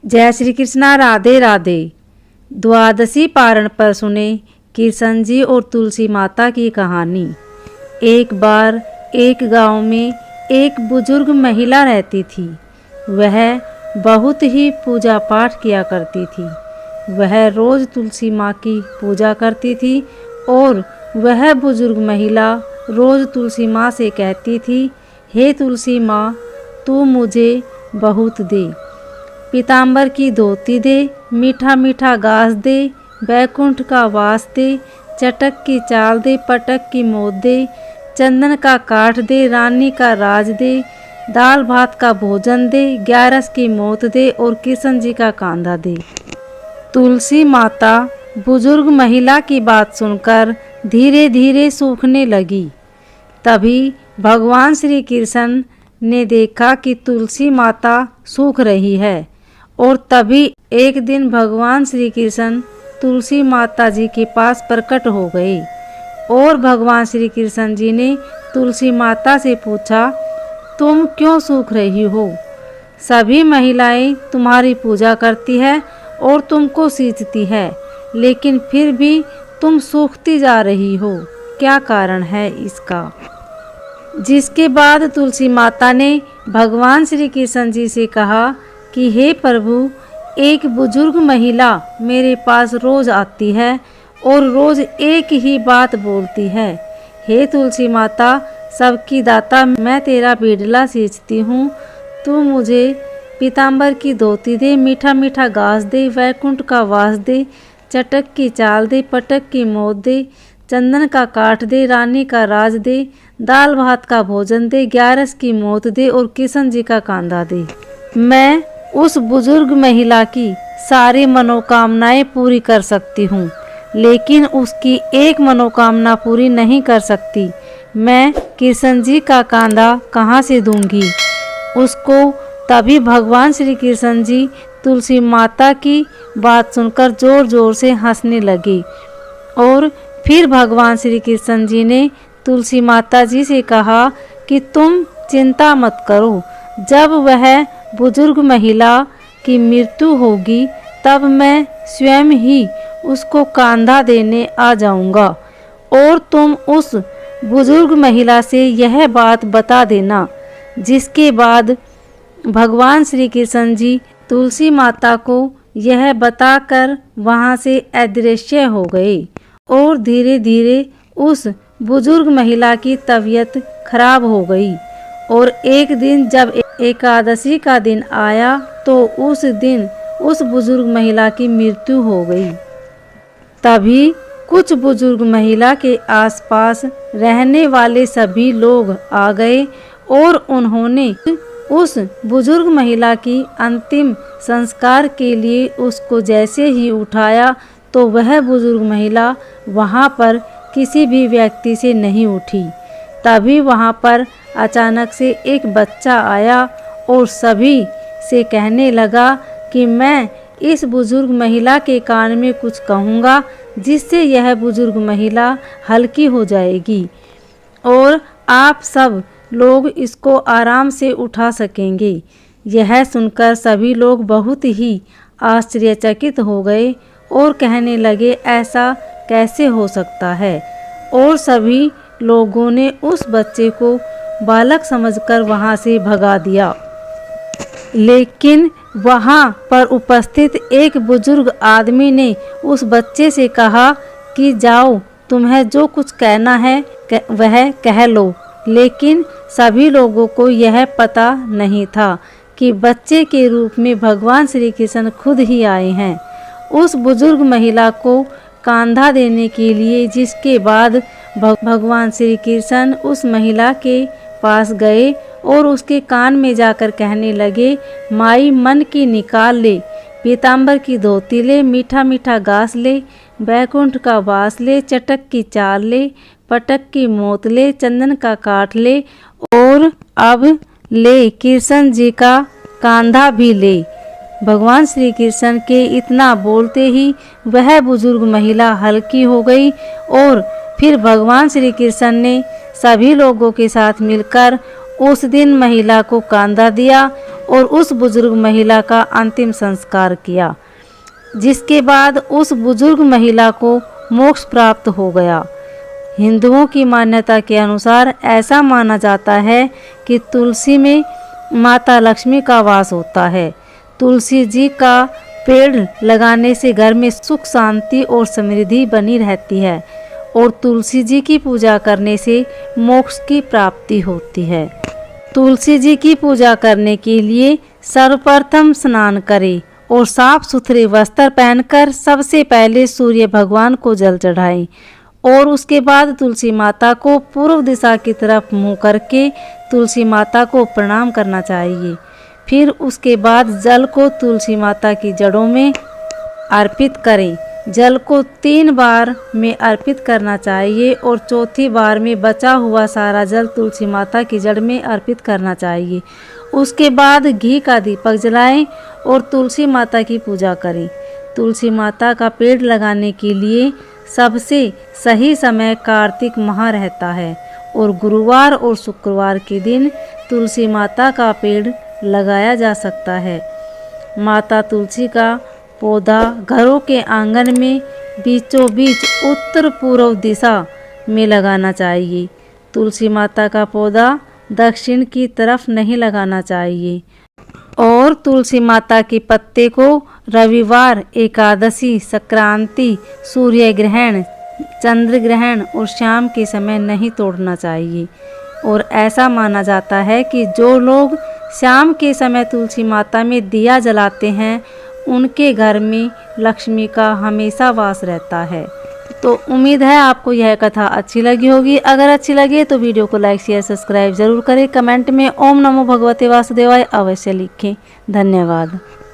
जय श्री कृष्णा। राधे राधे। द्वादशी पारण पर सुने कृष्ण जी और तुलसी माता की कहानी। एक बार एक गांव में एक बुजुर्ग महिला रहती थी। वह बहुत ही पूजा पाठ किया करती थी। वह रोज तुलसी माँ की पूजा करती थी और वह बुजुर्ग महिला रोज तुलसी माँ से कहती थी, हे तुलसी माँ, तू मुझे बहुत दे, पीताम्बर की धोती दे, मीठा मीठा घास दे, बैकुंठ का वास दे, चटक की चाल दे, पटक की मौत दे, चंदन का काठ दे, रानी का राज दे, दाल भात का भोजन दे, 11 की मौत दे और कृष्ण जी का कांधा दे। तुलसी माता बुजुर्ग महिला की बात सुनकर धीरे धीरे सूखने लगी। तभी भगवान श्री कृष्ण ने देखा कि तुलसी माता सूख रही है और तभी एक दिन भगवान श्री कृष्ण तुलसी माता जी के पास प्रकट हो गए और भगवान श्री कृष्ण जी ने तुलसी माता से पूछा, तुम क्यों सूख रही हो? सभी महिलाएं तुम्हारी पूजा करती है और तुमको सींचती है, लेकिन फिर भी तुम सूखती जा रही हो, क्या कारण है इसका? जिसके बाद तुलसी माता ने भगवान श्री कृष्ण जी से कहा कि हे प्रभु, एक बुजुर्ग महिला मेरे पास रोज आती है और रोज एक ही बात बोलती है, हे तुलसी माता, सबकी दाता, मैं तेरा बिडला सींचती हूँ, तू मुझे पीताम्बर की धोती दे, मीठा मीठा घास दे, वैकुंठ का वास दे, चटक की चाल दे, पटक की मौत दे, चंदन का काठ दे, रानी का राज दे, दाल भात का भोजन दे, 11 की मौत दे और कृष्ण जी का कांधा दे। मैं उस बुजुर्ग महिला की सारी मनोकामनाएं पूरी कर सकती हूँ, लेकिन उसकी एक मनोकामना पूरी नहीं कर सकती। मैं कृष्ण जी का कांधा कहाँ से दूंगी उसको? तभी भगवान श्री कृष्ण जी तुलसी माता की बात सुनकर जोर जोर से हंसने लगे और फिर भगवान श्री कृष्ण जी ने तुलसी माता जी से कहा कि तुम चिंता मत करो, जब वह बुजुर्ग महिला की मृत्यु होगी तब मैं स्वयं ही उसको कांधा देने आ जाऊंगा और तुम उस बुजुर्ग महिला से यह बात बता देना। जिसके बाद भगवान श्री कृष्ण जी तुलसी माता को यह बताकर वहां से अदृश्य हो गए और धीरे धीरे उस बुजुर्ग महिला की तबीयत खराब हो गई। और एक दिन जब एकादशी का दिन आया तो उस दिन उस बुजुर्ग महिला की मृत्यु हो गई। तभी कुछ बुजुर्ग महिला के आसपास रहने वाले सभी लोग आ गए और उन्होंने उस बुजुर्ग महिला की अंतिम संस्कार के लिए उसको जैसे ही उठाया तो वह बुजुर्ग महिला वहाँ पर किसी भी व्यक्ति से नहीं उठी। तभी वहाँ पर अचानक से एक बच्चा आया और सभी से कहने लगा कि मैं इस बुजुर्ग महिला के कान में कुछ कहूँगा जिससे यह बुजुर्ग महिला हल्की हो जाएगी और आप सब लोग इसको आराम से उठा सकेंगे। यह सुनकर सभी लोग बहुत ही आश्चर्यचकित हो गए और कहने लगे, ऐसा कैसे हो सकता है? और सभी लोगों ने उस बच्चे को बालक समझकर वहां से भगा दिया। लेकिन वहां पर उपस्थित एक बुजुर्ग आदमी ने उस बच्चे से कहा कि जाओ, तुम्हें जो कुछ कहना है वह कह लो। लेकिन सभी लोगों को यह पता नहीं था कि बच्चे के रूप में भगवान श्री कृष्ण खुद ही आए हैं उस बुजुर्ग महिला को कांधा देने के लिए। जिसके बाद भगवान श्री कृष्ण उस महिला के पास गए और उसके कान में जाकर कहने लगे, माई मन की निकाल ले, पीताम्बर की धोती ले, मीठा मीठा घास ले, बैकुंठ का वास ले, चटक की चाल ले, पटक की मौत ले, चंदन का काठ ले और अब ले कृष्ण जी का कांधा भी ले। भगवान श्री कृष्ण के इतना बोलते ही वह बुजुर्ग महिला हल्की हो गई और फिर भगवान श्री कृष्ण ने सभी लोगों के साथ मिलकर उस दिन महिला को कांधा दिया और उस बुजुर्ग महिला का अंतिम संस्कार किया, जिसके बाद उस बुजुर्ग महिला को मोक्ष प्राप्त हो गया। हिंदुओं की मान्यता के अनुसार ऐसा माना जाता है कि तुलसी में माता लक्ष्मी का वास होता है। तुलसी जी का पेड़ लगाने से घर में सुख शांति और समृद्धि बनी रहती है और तुलसी जी की पूजा करने से मोक्ष की प्राप्ति होती है। तुलसी जी की पूजा करने के लिए सर्वप्रथम स्नान करें और साफ सुथरे वस्त्र पहनकर सबसे पहले सूर्य भगवान को जल चढ़ाएं और उसके बाद तुलसी माता को पूर्व दिशा की तरफ मुंह करके तुलसी माता को प्रणाम करना चाहिए। फिर उसके बाद जल को तुलसी माता की जड़ों में अर्पित करें। जल को 3 बार में अर्पित करना चाहिए और चौथी बार में बचा हुआ सारा जल तुलसी माता की जड़ में अर्पित करना चाहिए। उसके बाद घी का दीपक जलाएं और तुलसी माता की पूजा करें। तुलसी माता का पेड़ लगाने के लिए सबसे सही समय कार्तिक माह रहता है और गुरुवार और शुक्रवार के दिन तुलसी माता का पेड़ लगाया जा सकता है। माता तुलसी का पौधा घरों के आंगन में बीचों बीच उत्तर पूर्व दिशा में लगाना चाहिए। तुलसी माता का पौधा दक्षिण की तरफ नहीं लगाना चाहिए और तुलसी माता के पत्ते को रविवार, एकादशी, संक्रांति, सूर्य ग्रहण, चंद्र ग्रहण और शाम के समय नहीं तोड़ना चाहिए। और ऐसा माना जाता है कि जो लोग शाम के समय तुलसी माता में दिया जलाते हैं उनके घर में लक्ष्मी का हमेशा वास रहता है। तो उम्मीद है आपको यह कथा अच्छी लगी होगी। अगर अच्छी लगे तो वीडियो को लाइक शेयर सब्सक्राइब जरूर करें। कमेंट में ओम नमो भगवते वासुदेवाय अवश्य लिखें। धन्यवाद।